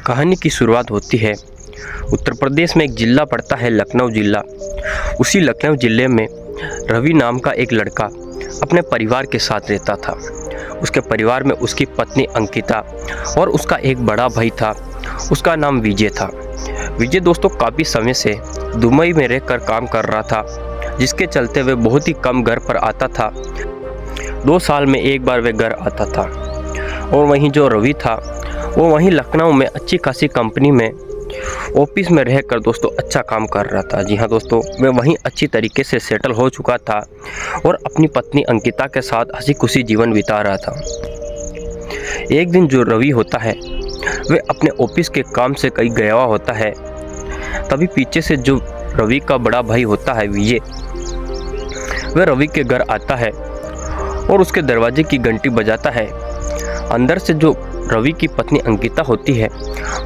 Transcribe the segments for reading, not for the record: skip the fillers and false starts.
कहानी की शुरुआत होती है उत्तर प्रदेश में। एक जिला पड़ता है लखनऊ जिला। उसी लखनऊ जिले में रवि नाम का एक लड़का अपने परिवार के साथ रहता था। उसके परिवार में उसकी पत्नी अंकिता और उसका एक बड़ा भाई था, उसका नाम विजय था। विजय दोस्तों काफ़ी समय से दुबई में रहकर काम कर रहा था, जिसके चलते वह बहुत ही कम घर पर आता था। 2 साल में एक बार वह घर आता था। और वहीं जो रवि था वो वहीं लखनऊ में अच्छी खासी कंपनी में ऑफिस में रहकर दोस्तों अच्छा काम कर रहा था। जी हाँ दोस्तों, वह वहीं अच्छी तरीके से सेटल हो चुका था और अपनी पत्नी अंकिता के साथ हंसी खुशी जीवन बिता रहा था। एक दिन जो रवि होता है वह अपने ऑफिस के काम से कहीं गया हुआ होता है। तभी पीछे से जो रवि का बड़ा भाई होता है विजय, वह रवि के घर आता है और उसके दरवाजे की घंटी बजाता है। अंदर से जो रवि की पत्नी अंकिता होती है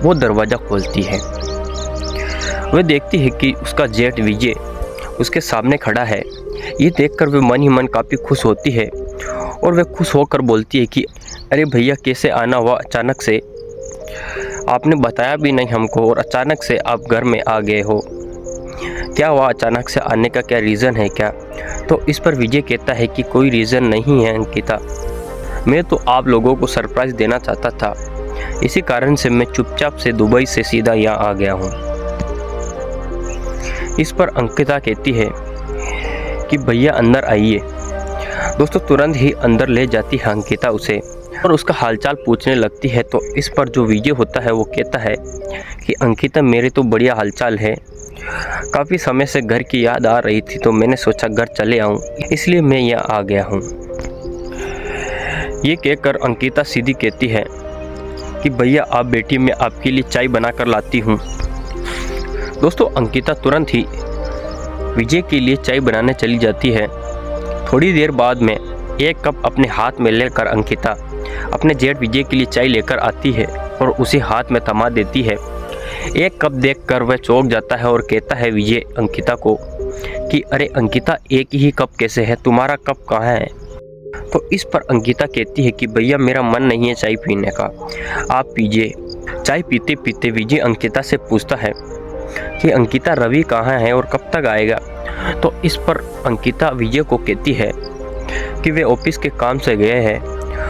वो दरवाज़ा खोलती है। वह देखती है कि उसका जेठ विजय उसके सामने खड़ा है। ये देखकर वह मन ही मन काफ़ी खुश होती है और वह खुश होकर बोलती है कि अरे भैया, कैसे आना हुआ अचानक से? आपने बताया भी नहीं हमको और अचानक से आप घर में आ गए हो। क्या हुआ? अचानक से आने का क्या रीज़न है क्या? तो इस पर विजय कहता है कि कोई रीज़न नहीं है अंकिता, मैं तो आप लोगों को सरप्राइज़ देना चाहता था, इसी कारण से मैं चुपचाप से दुबई से सीधा यहाँ आ गया हूँ। इस पर अंकिता कहती है कि भैया अंदर आइए। दोस्तों तुरंत ही अंदर ले जाती है अंकिता उसे और उसका हालचाल पूछने लगती है। तो इस पर जो विजय होता है वो कहता है कि अंकिता, मेरे तो बढ़िया हालचाल है, काफ़ी समय से घर की याद आ रही थी तो मैंने सोचा घर चले आऊँ, इसलिए मैं यहाँ आ गया हूँ। ये कहकर अंकिता सीधी कहती है कि भैया आप बेटी, मैं आपके लिए चाय बना कर लाती हूँ। दोस्तों अंकिता तुरंत ही विजय के लिए चाय बनाने चली जाती है। थोड़ी देर बाद में एक कप अपने हाथ में लेकर अंकिता अपने जेठ विजय के लिए चाय लेकर आती है और उसे हाथ में थमा देती है। एक कप देखकर वह चौंक जाता है और कहता है विजय अंकिता को कि अरे अंकिता, एक ही कप कैसे है, तुम्हारा कप कहाँ है? तो इस पर अंकिता कहती है कि भैया मेरा मन नहीं है चाय पीने का, आप पीजिए। चाय पीते पीते विजय अंकिता से पूछता है कि अंकिता, रवि कहाँ है और कब तक आएगा? तो इस पर अंकिता विजय को कहती है कि वे ऑफिस के काम से गए हैं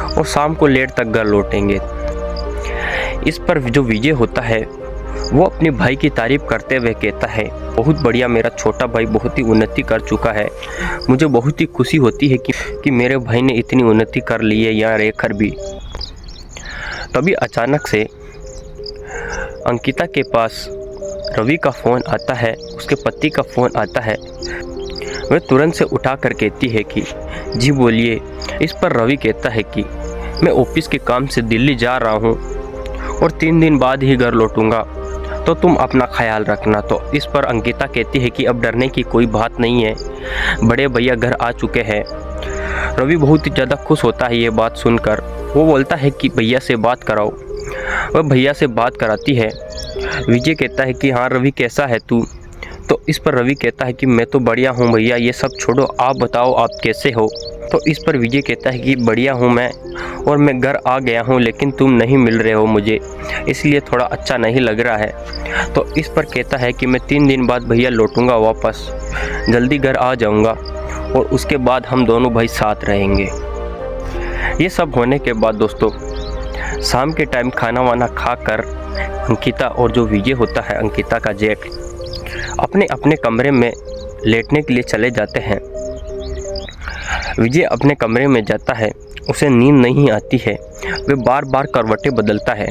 और शाम को लेट तक घर लौटेंगे। इस पर जो विजय होता है वो अपने भाई की तारीफ करते हुए कहता है, बहुत बढ़िया, मेरा छोटा भाई बहुत ही उन्नति कर चुका है। मुझे बहुत ही खुशी होती है कि मेरे भाई ने इतनी उन्नति कर ली है यहाँ रहकर भी। तभी अचानक से अंकिता के पास रवि का फ़ोन आता है, उसके पति का फ़ोन आता है। वह तुरंत से उठा कर कहती है कि जी बोलिए। इस पर रवि कहता है कि मैं ऑफिस के काम से दिल्ली जा रहा हूँ और 3 दिन बाद ही घर लौटूंगा, तो तुम अपना ख्याल रखना। तो इस पर अंकिता कहती है कि अब डरने की कोई बात नहीं है, बड़े भैया घर आ चुके हैं। रवि बहुत ही ज़्यादा खुश होता है ये बात सुनकर। वो बोलता है कि भैया से बात कराओ। वह भैया से बात कराती है। विजय कहता है कि हाँ रवि, कैसा है तू? तो इस पर रवि कहता है कि मैं तो बढ़िया हूँ भैया, ये सब छोड़ो, आप बताओ आप कैसे हो? तो इस पर विजय कहता है कि बढ़िया हूँ मैं, और मैं घर आ गया हूँ, लेकिन तुम नहीं मिल रहे हो मुझे, इसलिए थोड़ा अच्छा नहीं लग रहा है। तो इस पर कहता है कि मैं 3 दिन बाद भैया लौटूंगा वापस, जल्दी घर आ जाऊँगा और उसके बाद हम दोनों भाई साथ रहेंगे। ये सब होने के बाद दोस्तों शाम के टाइम खाना वाना खाकर अंकिता और जो विजय होता है अंकिता का जेठ, अपने अपने कमरे में लेटने के लिए चले जाते हैं। विजय अपने कमरे में जाता है, उसे नींद नहीं आती है, वह बार बार करवटें बदलता है।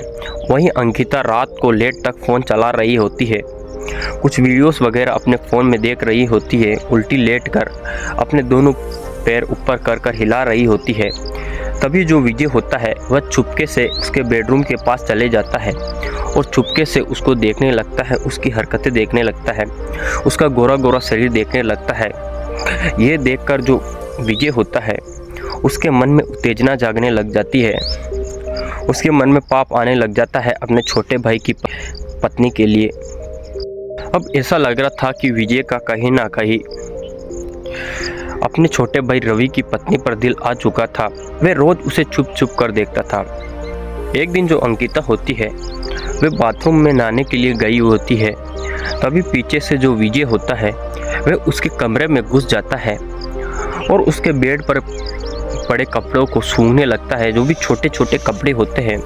वहीं अंकिता रात को लेट तक फ़ोन चला रही होती है, कुछ वीडियोस वगैरह अपने फ़ोन में देख रही होती है, उल्टी लेट कर अपने दोनों पैर ऊपर कर कर हिला रही होती है। तभी जो विजय होता है वह चुपके से उसके बेडरूम के पास चले जाता है और चुपके से उसको देखने लगता है, उसकी हरकतें देखने लगता है, उसका गोरा गोरा शरीर देखने लगता है। ये देखकर जो विजय होता है उसके मन में उत्तेजना जागने लग जाती है, उसके मन में पाप आने लग जाता है अपने छोटे भाई की पत्नी के लिए। अब ऐसा लग रहा था कि विजय का कहीं ना कहीं अपने छोटे भाई रवि की पत्नी पर दिल आ चुका था। वह रोज उसे छुप छुप कर देखता था। एक दिन जो अंकिता होती है वे बाथरूम में नहाने के लिए गई होती है। तभी पीछे से जो विजय होता है वह उसके कमरे में घुस जाता है और उसके बेड पर पड़े कपड़ों को सूंघने लगता है। जो भी छोटे छोटे कपड़े होते हैं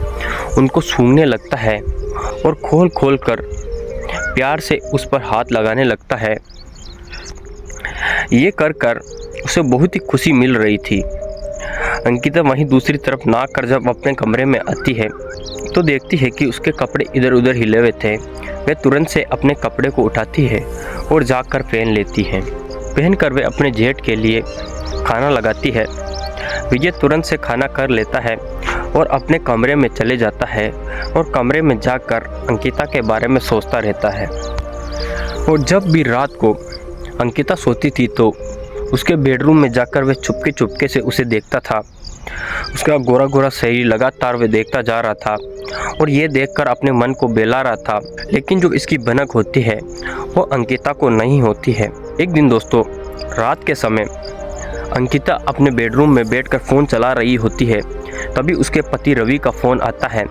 उनको सूंघने लगता है और खोल खोल कर प्यार से उस पर हाथ लगाने लगता है। ये कर कर उसे बहुत ही खुशी मिल रही थी। अंकिता वहीं दूसरी तरफ नाक कर जब अपने कमरे में आती है तो देखती है कि उसके कपड़े इधर उधर हिले हुए थे। वह तुरंत से अपने कपड़े को उठाती है और जाकर पहन लेती है। पहनकर वे अपने जेठ के लिए खाना लगाती है। विजय तुरंत से खाना कर लेता है और अपने कमरे में चले जाता है और कमरे में जाकर अंकिता के बारे में सोचता रहता है। और जब भी रात को अंकिता सोती थी तो उसके बेडरूम में जाकर वह चुपके चुपके से उसे देखता था। उसका गोरा गोरा शरीर लगातार वह देखता जा रहा था और ये देखकर अपने मन को बहला रहा था। लेकिन जो इसकी भनक होती है वो अंकिता को नहीं होती है। एक दिन दोस्तों रात के समय अंकिता अपने बेडरूम में बैठकर फ़ोन चला रही होती है। तभी उसके पति रवि का फ़ोन आता है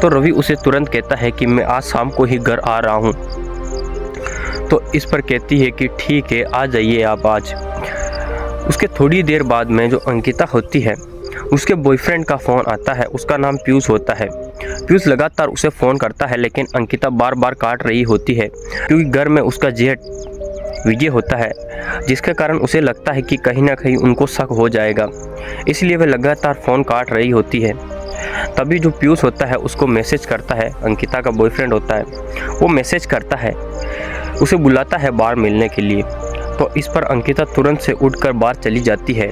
तो रवि उसे तुरंत कहता है कि मैं आज शाम को ही घर आ रहा हूँ। तो इस पर कहती है कि ठीक है, आ जाइए आप आज। उसके थोड़ी देर बाद में जो अंकिता होती है उसके बॉयफ्रेंड का फ़ोन आता है। उसका नाम पीयूष होता है। पीयूष लगातार उसे फ़ोन करता है लेकिन अंकिता बार बार काट रही होती है क्योंकि घर में उसका जेठ विजय होता है, जिसके कारण उसे लगता है कि कहीं ना कहीं उनको शक हो जाएगा, इसलिए वह लगातार फ़ोन काट रही होती है। तभी जो पीयूष होता है उसको मैसेज करता है, अंकिता का बॉयफ्रेंड होता है, वो मैसेज करता है, उसे बुलाता है बाहर मिलने के लिए। तो इस पर अंकिता तुरंत से उठकर बाहर चली जाती है।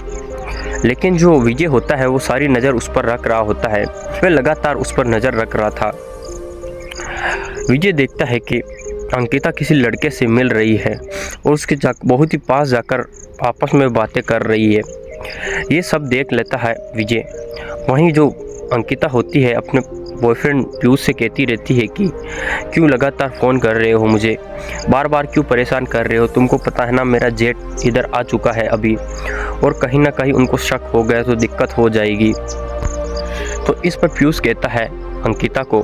लेकिन जो विजय होता है वो सारी नज़र उस पर रख रहा होता है। वह लगातार उस पर नज़र रख रहा था। विजय देखता है कि अंकिता किसी लड़के से मिल रही है और उसके बहुत ही पास जाकर आपस में बातें कर रही है। ये सब देख लेता है विजय। वहीं जो अंकिता होती है अपने बॉयफ्रेंड पीयूष से कहती रहती है कि क्यों लगातार फ़ोन कर रहे हो, मुझे बार बार क्यों परेशान कर रहे हो, तुमको पता है ना मेरा जेठ इधर आ चुका है अभी और कहीं ना कहीं उनको शक हो गया तो दिक्कत हो जाएगी। तो इस पर पीयूष कहता है अंकिता को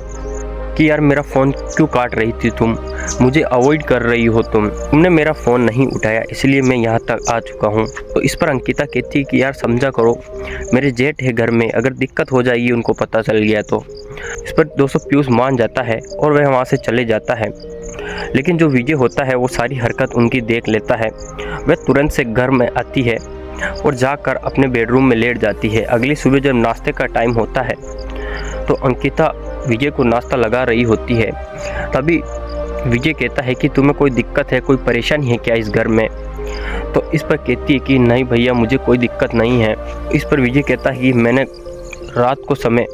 कि यार मेरा फ़ोन क्यों काट रही थी, तुम मुझे अवॉइड कर रही हो, तुमने मेरा फ़ोन नहीं उठाया इसलिए मैं यहाँ तक आ चुका हूँ। तो इस पर अंकिता कहती है कि यार समझा करो, मेरे जेठ है घर में, अगर दिक्कत हो जाएगी उनको पता चल गया तो। इस पर दोस्तों पीयूष मान जाता है और वह वहाँ से चले जाता है। लेकिन जो विजय होता है वो सारी हरकत उनकी देख लेता है। वह तुरंत से घर में आती है और जाकर अपने बेडरूम में लेट जाती है। अगली सुबह जब नाश्ते का टाइम होता है तो अंकिता विजय को नाश्ता लगा रही होती है। तभी विजय कहता है कि तुम्हें कोई दिक्कत है, कोई परेशानी है क्या इस घर में? तो इस पर कहती है कि नहीं भैया मुझे कोई दिक्कत नहीं है। इस पर विजय कहता है कि मैंने रात को समय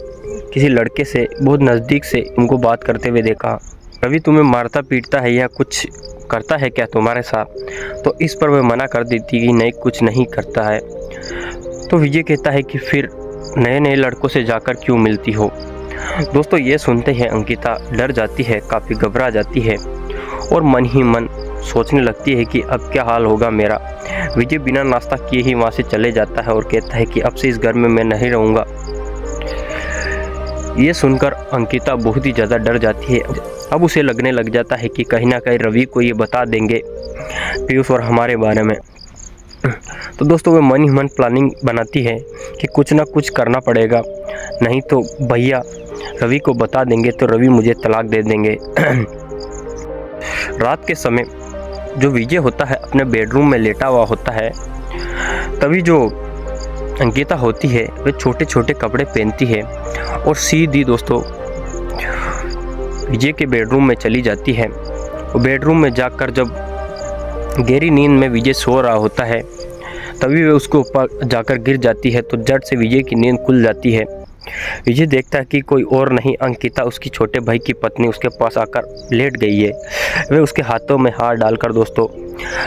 किसी लड़के से बहुत नज़दीक से तुमको बात करते हुए देखा। रवि तुम्हें मारता पीटता है या कुछ करता है क्या तुम्हारे साथ? तो इस पर वह मना कर देती कि नहीं कुछ नहीं करता है। तो विजय कहता है कि फिर नए नए लड़कों से जाकर क्यों मिलती हो? दोस्तों ये सुनते हैं अंकिता डर जाती है, काफ़ी घबरा जाती है और मन ही मन सोचने लगती है कि अब क्या हाल होगा मेरा। विजय बिना नाश्ता किए ही वहाँ से चले जाता है और कहता है कि अब से इस घर में मैं नहीं रहूँगा। ये सुनकर अंकिता बहुत ही ज़्यादा डर जाती है। अब उसे लगने लग जाता है कि कहीं ना कहीं रवि को ये बता देंगे पीयूष और हमारे बारे में। तो दोस्तों वह मन ही मन प्लानिंग बनाती है कि कुछ ना कुछ करना पड़ेगा, नहीं तो भैया रवि को बता देंगे तो रवि मुझे तलाक दे देंगे। रात के समय जो विजय होता है अपने बेडरूम में लेटा हुआ होता है। तभी जो अंकिता होती है वह छोटे छोटे कपड़े पहनती है और सीधी दोस्तों विजय के बेडरूम में चली जाती है। वो बेडरूम में जाकर जब गहरी नींद में विजय सो रहा होता है तभी वह उसके ऊपर जाकर गिर जाती है तो झट से विजय की नींद खुल जाती है। विजय देखता है कि कोई और नहीं अंकिता उसकी छोटे भाई की पत्नी उसके पास आकर लेट गई है। वह उसके हाथों में हाथ डालकर दोस्तों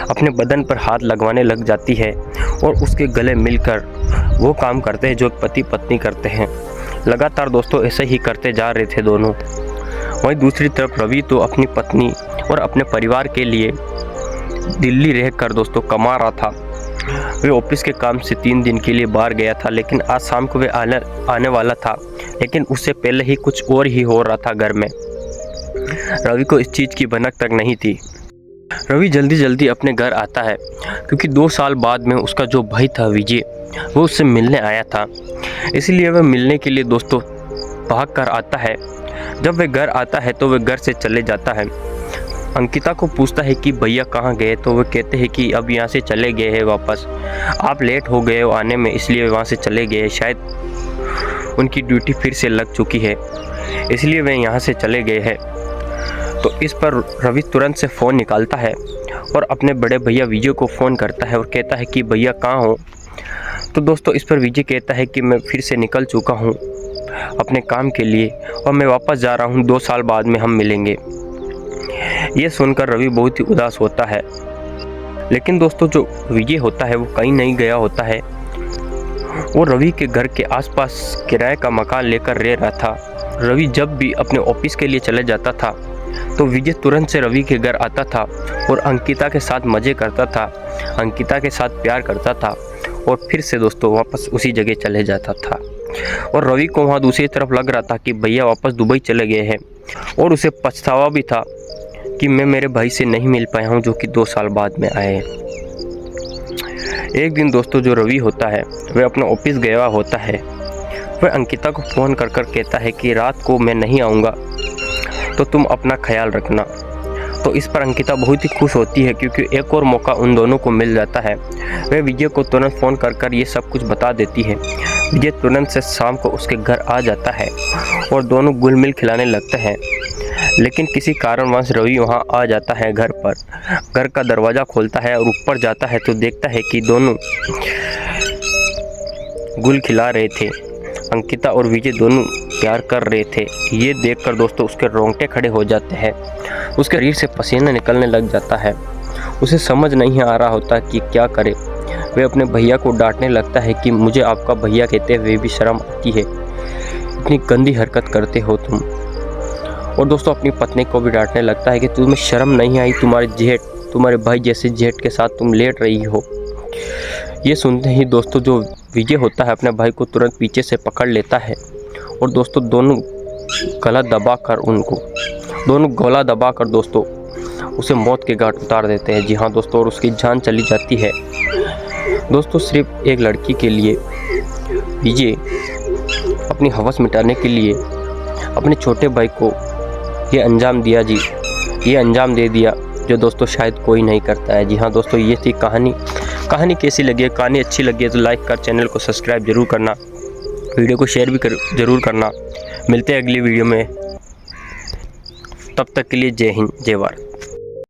अपने बदन पर हाथ लगवाने लग जाती है और उसके गले मिलकर वो काम करते हैं जो पति पत्नी करते हैं। लगातार दोस्तों ऐसे ही करते जा रहे थे दोनों। वहीं दूसरी तरफ रवि तो अपनी पत्नी और अपने परिवार के लिए दिल्ली रहकर दोस्तों कमा रहा था। वे ऑफिस के काम से 3 दिन के लिए बाहर गया था, लेकिन आज शाम को वे आने वाला था, लेकिन उससे पहले ही कुछ और ही हो रहा था घर में। रवि को इस चीज़ की भनक तक नहीं थी। रवि जल्दी जल्दी अपने घर आता है क्योंकि 2 साल बाद में उसका जो भाई था विजय, वो उससे मिलने आया था। इसलिए वह मिलने के लिए दोस्तों भाग कर आता है। जब वह घर आता है तो वह घर से चले जाता है। अंकिता को पूछता है कि भैया कहाँ गए, तो वह कहते हैं कि अब यहाँ से चले गए हैं वापस, आप लेट हो गए हो आने में, इसलिए वहाँ से चले गए, शायद उनकी ड्यूटी फिर से लग चुकी है, इसलिए वे यहाँ से चले गए हैं। तो इस पर रवि तुरंत से फ़ोन निकालता है और अपने बड़े भैया विजय को फ़ोन करता है और कहता है कि भैया कहाँ हो। तो दोस्तों इस पर विजय कहता है कि मैं फिर से निकल चुका हूँ अपने काम के लिए और मैं वापस जा रहा हूँ, 2 साल बाद में हम मिलेंगे। ये सुनकर रवि बहुत ही उदास होता है, लेकिन दोस्तों जो विजय होता है वो कहीं नहीं गया होता है। वो रवि के घर के आसपास किराए का मकान लेकर रह रहा था। रवि जब भी अपने ऑफिस के लिए चले जाता था तो विजय तुरंत से रवि के घर आता था और अंकिता के साथ मज़े करता था, अंकिता के साथ प्यार करता था और फिर से दोस्तों वापस उसी जगह चले जाता था। और रवि को वहाँ दूसरी तरफ लग रहा था कि भैया वापस दुबई चले गए हैं और उसे पछतावा भी था कि मैं मेरे भाई से नहीं मिल पाया हूँ जो कि 2 साल बाद में आए हैं। एक दिन दोस्तों जो रवि होता है वह अपना ऑफिस गया होता है। वह अंकिता को फ़ोन कर कहता है कि रात को मैं नहीं आऊँगा तो तुम अपना ख्याल रखना। तो इस पर अंकिता बहुत ही खुश होती है क्योंकि एक और मौका उन दोनों को मिल जाता है। वह विजय को तुरंत फ़ोन कर ये सब कुछ बता देती है। विजय तुरंत से शाम को उसके घर आ जाता है और दोनों गुल मिल खिलाने लगते हैं, लेकिन किसी कारणवश रवि वहां आ जाता है घर पर। घर का दरवाज़ा खोलता है और ऊपर जाता है तो देखता है कि दोनों गुल खिला रहे थे। अंकिता और विजय दोनों प्यार कर रहे थे। ये देखकर दोस्तों उसके रोंगटे खड़े हो जाते हैं, उसके शरीर से पसीना निकलने लग जाता है। उसे समझ नहीं आ रहा होता कि क्या करे। वह अपने भैया को डांटने लगता है कि मुझे आपका भैया कहते हुए भी शर्म आती है, इतनी गंदी हरकत करते हो तुम। और दोस्तों अपनी पत्नी को भी डांटने लगता है कि तुम्हें शर्म नहीं आई, तुम्हारे भाई जैसे जेठ के साथ तुम लेट रही हो। ये सुनते ही दोस्तों जो विजय होता है अपने भाई को तुरंत पीछे से पकड़ लेता है और दोस्तों दोनों गला दबाकर दोस्तों उसे मौत के घाट उतार देते हैं। जी हाँ दोस्तों, और उसकी जान चली जाती है। दोस्तों सिर्फ एक लड़की के लिए विजय अपनी हवस मिटाने के लिए अपने छोटे भाई को ये अंजाम दे दिया जो दोस्तों शायद कोई नहीं करता है। जी हाँ दोस्तों, ये थी कहानी कैसी लगी है? कहानी अच्छी लगी है तो लाइक कर, चैनल को सब्सक्राइब जरूर करना, वीडियो को शेयर भी जरूर करना। मिलते हैं अगली वीडियो में, तब तक के लिए जय हिंद जय भारत।